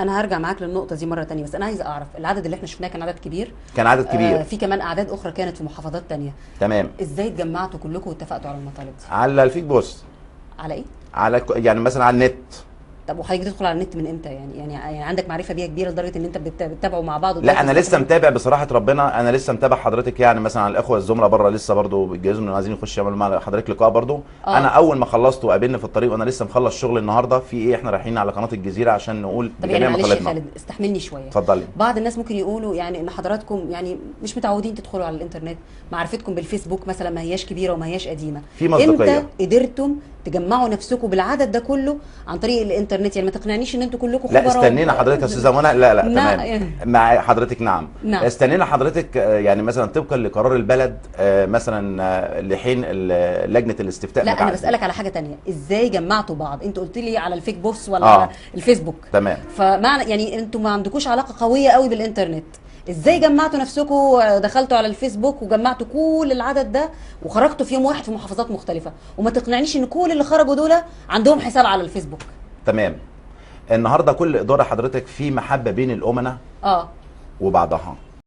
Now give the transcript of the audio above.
انا هرجع معاك للنقطه دي مره تانية، بس انا عايزه اعرف العدد اللي احنا شفناه كان عدد كبير. كان عدد كبير. في كمان اعداد اخرى كانت في محافظات تانية. تمام. ازاي اتجمعتوا كلكم واتفقتوا على المطالب دي؟ على الفيك بوست. على ايه؟ يعني مثلا على النت. طب وحضرتك تدخل على النت من امتى؟ يعني عندك معرفه بيها كبيره لدرجه ان انت بتتابعوا مع بعض؟ لا انا لسه متابع بصراحه ربنا، انا لسه متابع حضرتك، يعني مثلا على الاخوه الزملاء بره لسه برضو بيتجهزوا انه عايزين يخشوا يعملوا مع حضرتك لقاء برضو. انا اول ما خلصت وقابلني في الطريق وانا لسه مخلص شغل النهارده في ايه، احنا رايحين على قناه الجزيره عشان نقول بجميع مطالبنا. طب يعني معلش يا خالد استحملني شويه. اتفضلي. بعض الناس ممكن يقولوا يعني ان حضراتكم يعني مش متعودين تدخلوا على الانترنت، معرفتكم بالفيسبوك مثلا ما هياش كبيره وما هياش قديمه. في مصداقيه. امتى قدرتم تجمعوا نفسكم بالعدد ده كله عن طريق الانترنت؟ يعني ما تقنعنيش ان انتوا كلكم خبراء. لا استنينا حضرتك يا استاذه منى. لا تمام يعني. مع حضرتك. نعم. استنينا حضرتك يعني مثلا طبقا لقرار البلد مثلا لحين لجنه الاستفتاء. لا انا بسالك على حاجه ثانيه، ازاي جمعتوا بعض؟ انت قلت لي على الفيك بوست ولا على الفيسبوك. تمام. فمعنى يعني انتوا ما عندكوش علاقه قويه قوي بالانترنت، ازاي جمعتوا نفسكم؟ دخلتوا على الفيسبوك وجمعتوا كل العدد ده وخرجتوا في يوم واحد في محافظات مختلفه، وما تقنعنيش ان كل اللي خرجوا دول عندهم حساب على الفيسبوك. تمام. النهارده كل اداره حضرتك في محبه بين الامناء وبعضها.